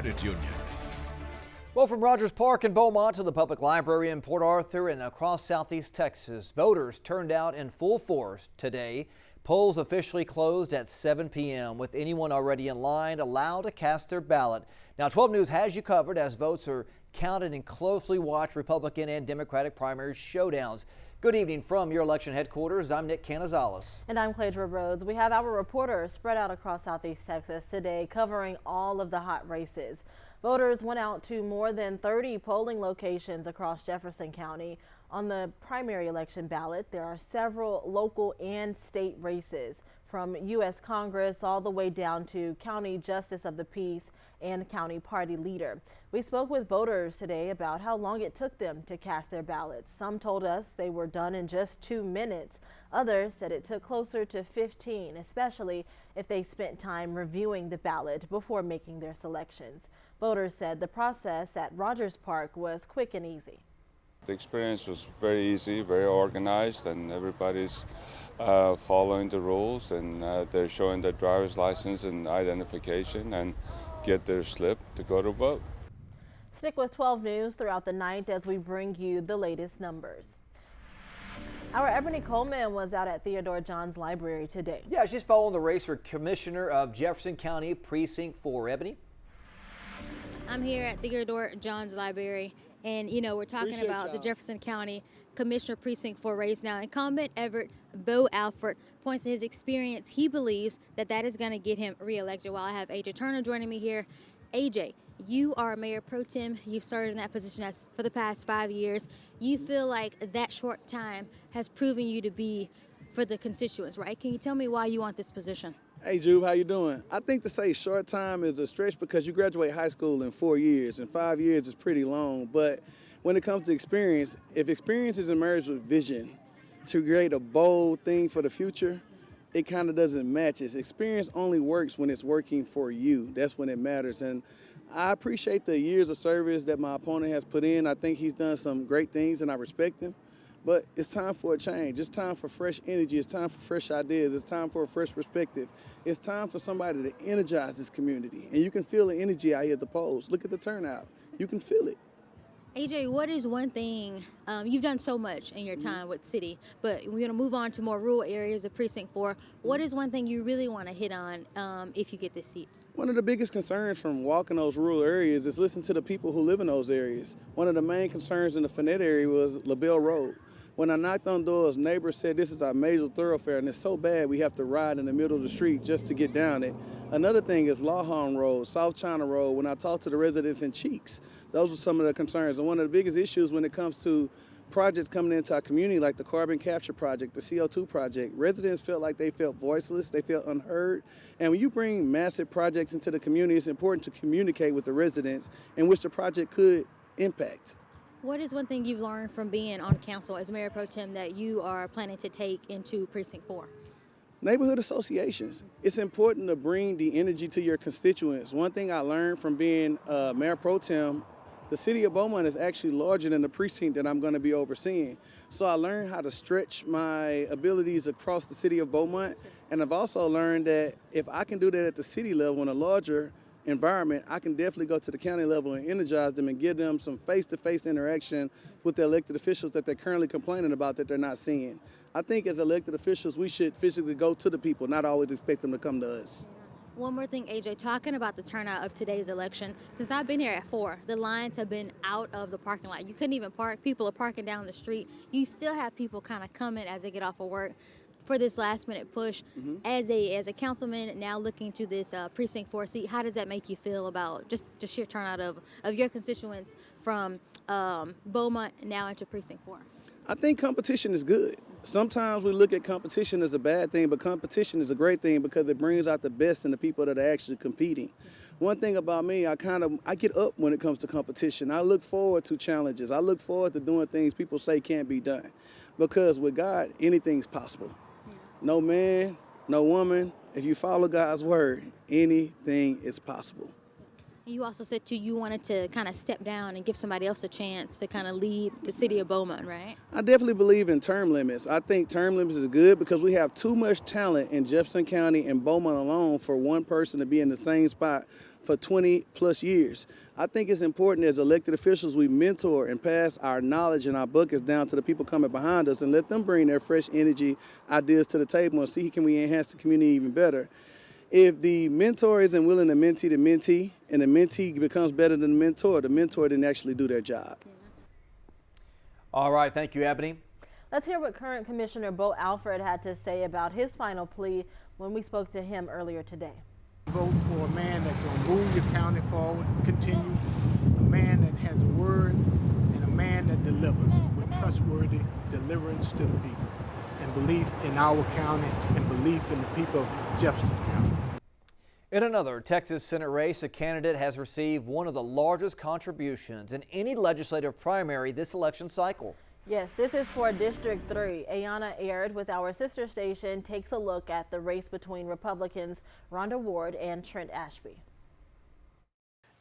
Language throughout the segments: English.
Credit Union. Well, from Rogers Park in Beaumont to the public library in Port Arthur and across southeast Texas, voters turned out in full force today. Polls officially closed at 7 p.m. with anyone already in line allowed to cast their ballot. Now, 12 News has you covered as votes are counted and closely watched Republican and Democratic primary showdowns. Good evening from your election headquarters. I'm Nick Canizales. And I'm Cladra Rhodes. We have our reporters spread out across southeast Texas today covering all of the hot races. Voters went out to more than 30 polling locations across Jefferson County. On the primary election ballot, there are several local and state races, from U.S. Congress all the way down to County Justice of the Peace and County Party Leader. We spoke with voters today about how long it took them to cast their ballots. Some told us they were done in just 2 minutes. Others said it took closer to 15, especially if they spent time reviewing the ballot before making their selections. Voters said the process at Rogers Park was quick and easy. The experience was very easy, very organized, and everybody's following the rules, and they're showing their driver's license and identification and get their slip to go to vote. Stick with 12 News throughout the night as we bring you the latest numbers. Our Ebony Coleman was out at Theodore Johns Library today. Yeah, she's following the race for Commissioner of Jefferson County Precinct 4. Ebony? I'm here at Theodore Johns Library, and we're talking about the Jefferson County Commissioner Precinct 4 race now. Incumbent Everett Bo Alford points to his experience. He believes that is going to get him reelected. While I have AJ Turner joining me here. AJ, you are Mayor Pro Tem. You've served in that position for the past 5 years. You feel like that short time has proven you to be for the constituents, right? Can you tell me why you want this position? Hey, Jude, how you doing? I think to say short time is a stretch because you graduate high school in 4 years, and 5 years is pretty long. But when it comes to experience, if experience is emerged with vision to create a bold thing for the future, it kind of doesn't match. Experience only works when it's working for you. That's when it matters. And I appreciate the years of service that my opponent has put in. I think he's done some great things, and I respect him. But it's time for a change. It's time for fresh energy. It's time for fresh ideas. It's time for a fresh perspective. It's time for somebody to energize this community. And you can feel the energy out here at the polls. Look at the turnout. You can feel it. AJ, what is one thing, you've done so much in your time with city, but we're going to move on to more rural areas of Precinct 4. What is one thing you really want to hit on if you get this seat? One of the biggest concerns from walking those rural areas is listening to the people who live in those areas. One of the main concerns in the Finette area was LaBelle Road. When I knocked on doors, neighbors said this is our major thoroughfare, and it's so bad we have to ride in the middle of the street just to get down it. Another thing is Lawhorn Road, South China Road. When I talked to the residents in Cheeks, those were some of the concerns. And one of the biggest issues when it comes to projects coming into our community, like the carbon capture project, the CO2 project, residents felt like they felt voiceless, they felt unheard. And when you bring massive projects into the community, it's important to communicate with the residents in which the project could impact. What is one thing you've learned from being on council as Mayor Pro Tem that you are planning to take into Precinct 4? Neighborhood associations. It's important to bring the energy to your constituents. One thing I learned from being Mayor Pro Tem, the city of Beaumont is actually larger than the precinct that I'm going to be overseeing. So I learned how to stretch my abilities across the city of Beaumont. And I've also learned that if I can do that at the city level in a larger environment, I can definitely go to the county level and energize them and give them some face-to-face interaction with the elected officials that they're currently complaining about that they're not seeing. I think as elected officials, we should physically go to the people, not always expect them to come to us. One more thing, AJ, talking about the turnout of today's election, since I've been here at 4, the lines have been out of the parking lot. You couldn't even park. People are parking down the street. You still have people kind of coming as they get off of work for this last minute push. As a councilman now looking to this Precinct 4 seat, how does that make you feel about just the sheer turnout of your constituents from Beaumont now into Precinct 4? I think competition is good. Sometimes we look at competition as a bad thing, but competition is a great thing because it brings out the best in the people that are actually competing. One thing about me, I get up when it comes to competition. I look forward to challenges. I look forward to doing things people say can't be done. Because with God, anything's possible. No man, no woman, if you follow God's word, anything is possible. You also said, too, you wanted to kind of step down and give somebody else a chance to kind of lead the city of Beaumont, right? I definitely believe in term limits. I think term limits is good because we have too much talent in Jefferson County and Beaumont alone for one person to be in the same spot for 20 plus years. I think it's important as elected officials we mentor and pass our knowledge and our buckets down to the people coming behind us and let them bring their fresh energy, ideas to the table and see how can we enhance the community even better. If the mentor isn't willing to mentee the mentee and the mentee becomes better than the mentor didn't actually do their job. All right, thank you, Ebony. Let's hear what current Commissioner Bo Alford had to say about his final plea when we spoke to him earlier today. Vote for a man that's going to move your county forward, continue, a man that has a word, and a man that delivers with trustworthy deliverance to the people, and belief in our county and belief in the people of Jefferson County. In another Texas Senate race, a candidate has received one of the largest contributions in any legislative primary this election cycle. Yes, this is for District 3. Ayana Aird with our sister station takes a look at the race between Republicans Rhonda Ward and Trent Ashby.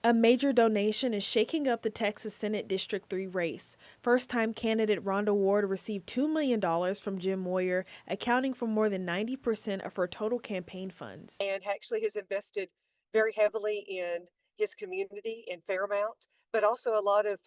A major donation is shaking up the Texas Senate District 3 race. First-time candidate Rhonda Ward received $2 million from Jim Moyer, accounting for more than 90% of her total campaign funds. And actually has invested very heavily in his community in Fairmount, but also a lot of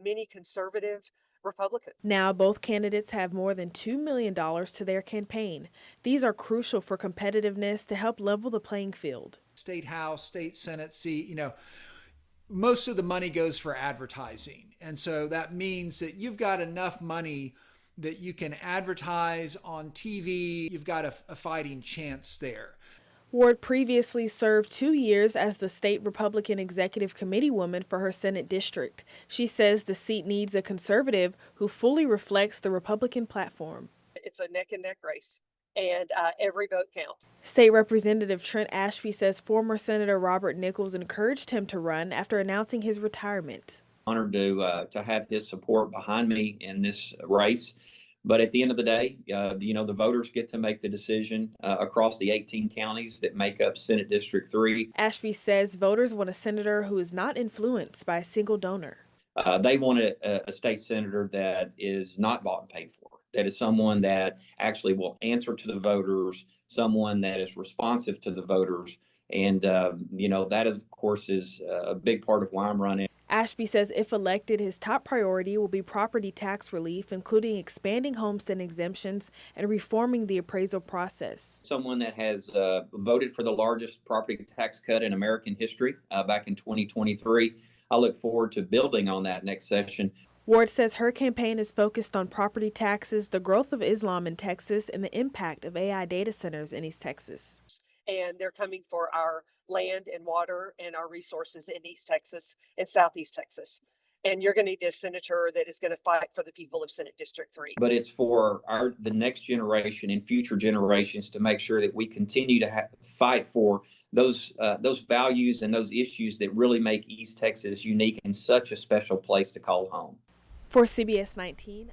many conservative Republicans. Now, both candidates have more than $2 million to their campaign. These are crucial for competitiveness to help level the playing field. State House, state Senate seat, most of the money goes for advertising. And so that means that you've got enough money that you can advertise on TV. You've got a fighting chance there. Ward previously served 2 years as the state Republican Executive Committee woman for her Senate district. She says the seat needs a conservative who fully reflects the Republican platform. It's a neck and neck race, and every vote counts. State Representative Trent Ashby says former Senator Robert Nichols encouraged him to run after announcing his retirement. Honored to have his support behind me in this race. But at the end of the day, the voters get to make the decision across the 18 counties that make up Senate District 3. Ashby says voters want a senator who is not influenced by a single donor. They want a state senator that is not bought and paid for, that is someone that actually will answer to the voters, someone that is responsive to the voters. And, that, of course, is a big part of why I'm running. Ashby says if elected, his top priority will be property tax relief, including expanding homestead exemptions and reforming the appraisal process. Someone that has voted for the largest property tax cut in American history back in 2023. I look forward to building on that next session. Ward says her campaign is focused on property taxes, the growth of Islam in Texas, and the impact of AI data centers in East Texas. And they're coming for our land and water and our resources in East Texas and Southeast Texas. And you're going to need a senator that is going to fight for the people of Senate District 3. But it's for the next generation and future generations to make sure that we continue to fight for those values and those issues that really make East Texas unique and such a special place to call home. For CBS 19,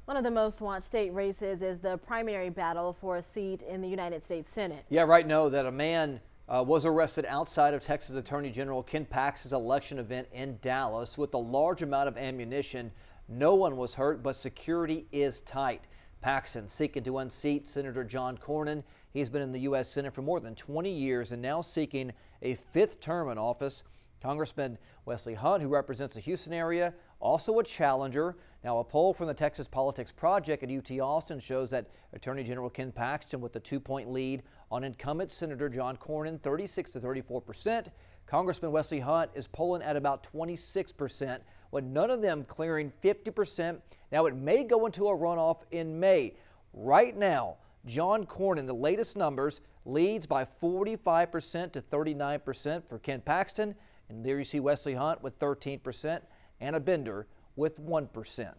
one of the most watched state races is the primary battle for a seat in the United States Senate. Yeah, right. Know that a man was arrested outside of Texas Attorney General Ken Paxton's election event in Dallas with a large amount of ammunition. No one was hurt, but security is tight. Paxton seeking to unseat Senator John Cornyn. He's been in the U.S. Senate for more than 20 years and now seeking a 5th term in office. Congressman Wesley Hunt, who represents the Houston area, also a challenger. Now, a poll from the Texas Politics Project at UT Austin shows that Attorney General Ken Paxton with a 2-point lead on incumbent Senator John Cornyn, 36 to 34%. Congressman Wesley Hunt is polling at about 26%, with none of them clearing 50%. Now, it may go into a runoff in May. Right now, John Cornyn, the latest numbers, leads by 45% to 39% for Ken Paxton. And there you see Wesley Hunt with 13%, Anna Bender with 1%.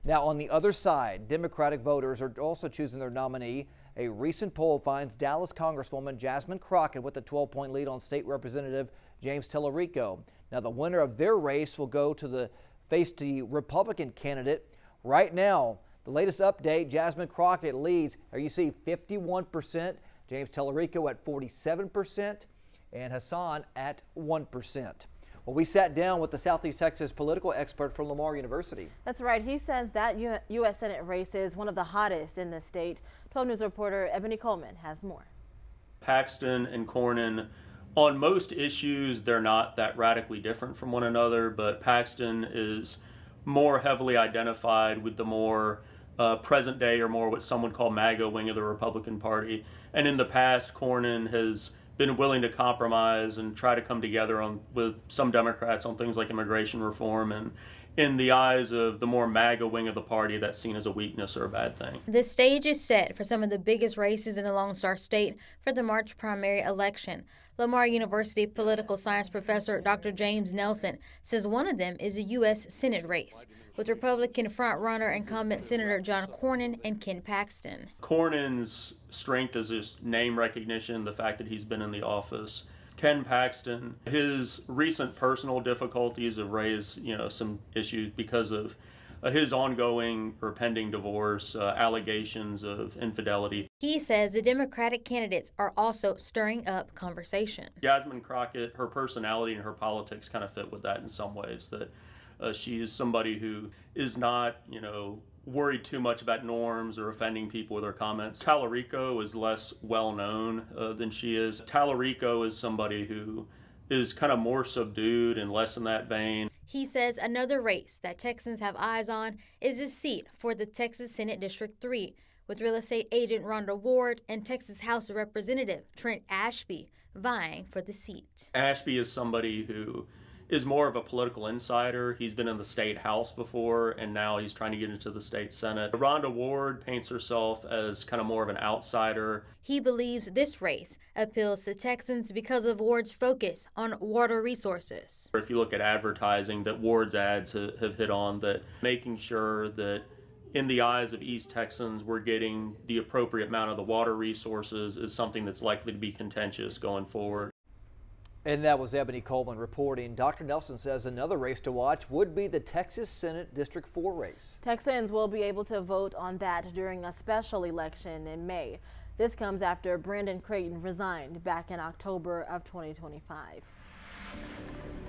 Now, on the other side, Democratic voters are also choosing their nominee. A recent poll finds Dallas Congresswoman Jasmine Crockett with a 12-point lead on State Representative James Tellerico. Now, the winner of their race will go to face the Republican candidate. Right now, the latest update, Jasmine Crockett leads. There you see 51%, James Tellerico at 47%, and Hassan at 1%. Well, we sat down with the Southeast Texas political expert from Lamar University. That's right. He says that U.S. Senate race is one of the hottest in the state. 12 News reporter Ebony Coleman has more. Paxton and Cornyn On most issues, they're not that radically different from one another, but Paxton is more heavily identified with the more present day, or more what some would call MAGA wing of the Republican Party. And in the past, Cornyn has been willing to compromise and try to come together with some Democrats on things like immigration reform, and in the eyes of the more MAGA wing of the party, that's seen as a weakness or a bad thing. The stage is set for some of the biggest races in the Lone Star State for the March primary election. Lamar University political science professor Dr. James Nelson says one of them is a U.S. Senate race, with Republican frontrunner incumbent Senator John Cornyn and Ken Paxton. Cornyn's strength is his name recognition, the fact that he's been in the office. Ken Paxton, his recent personal difficulties have raised, some issues because of his ongoing or pending divorce, allegations of infidelity. He says the Democratic candidates are also stirring up conversation. Jasmine Crockett, her personality and her politics kind of fit with that in some ways, that she is somebody who is not, worried too much about norms or offending people with her comments. Tallarico is less well known than she is. Tallarico is somebody who is kind of more subdued and less in that vein. He says another race that Texans have eyes on is a seat for the Texas Senate District 3, with real estate agent Rhonda Ward and Texas House of Representative Trent Ashby vying for the seat. Ashby is somebody who is more of a political insider. He's been in the state house before, and now he's trying to get into the state senate. Rhonda Ward paints herself as kind of more of an outsider. He believes this race appeals to Texans because of Ward's focus on water resources. If you look at advertising that Ward's ads have hit on, that making sure that in the eyes of East Texans, we're getting the appropriate amount of the water resources is something that's likely to be contentious going forward. And that was Ebony Coleman reporting. Dr. Nelson says another race to watch would be the Texas Senate District 4 race. Texans will be able to vote on that during a special election in May. This comes after Brandon Creighton resigned back in October of 2025.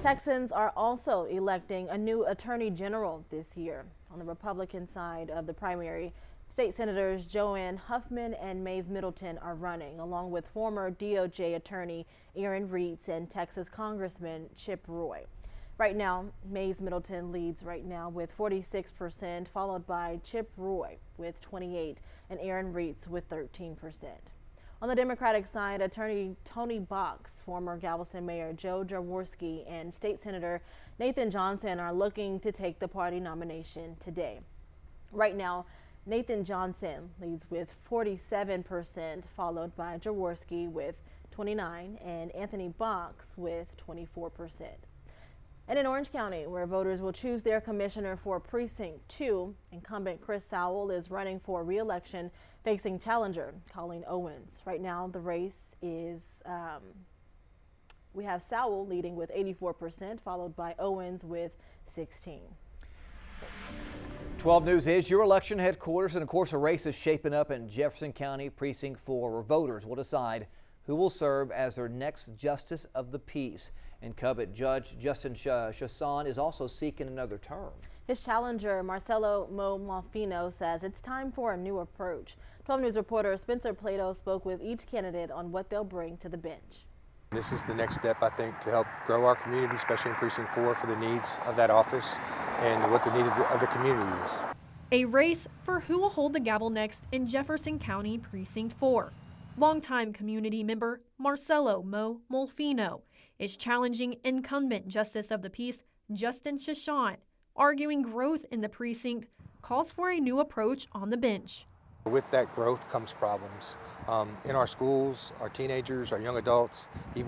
Texans are also electing a new attorney general this year. On the Republican side of the primary, State Senators Joanne Huffman and Mays Middleton are running, along with former DOJ attorney Aaron Reitz and Texas Congressman Chip Roy. Right now, Mays Middleton leads right now with 46%, followed by Chip Roy with 28% and Aaron Reitz with 13%. On the Democratic side, Attorney Tony Box, former Galveston Mayor Joe Jaworski, and State Senator Nathan Johnson are looking to take the party nomination today. Right now, Nathan Johnson leads with 47%, followed by Jaworski with 29% and Anthony Box with 24%. And in Orange County, where voters will choose their commissioner for Precinct 2, incumbent Chris Sowell is running for re-election, facing challenger Colleen Owens. Right now, the race is, we have Sowell leading with 84%, followed by Owens with 16%. 12 News is your election headquarters, and of course a race is shaping up in Jefferson County Precinct 4, where voters will decide who will serve as their next Justice of the Peace. Incumbent Judge Justin Chasson is also seeking another term. His challenger, Marcelo Mo Malfino, says it's time for a new approach. 12 News reporter Spencer Plato spoke with each candidate on what they'll bring to the bench. This is the next step, I think, to help grow our community, especially in Precinct 4, for the needs of that office and what the need of the community is. A race for who will hold the gavel next in Jefferson County Precinct 4. Longtime community member Marcelo Mo Molfino is challenging incumbent Justice of the Peace Justin Chasson, arguing growth in the precinct calls for a new approach on the bench. With that growth comes problems in our schools, our teenagers, our young adults, even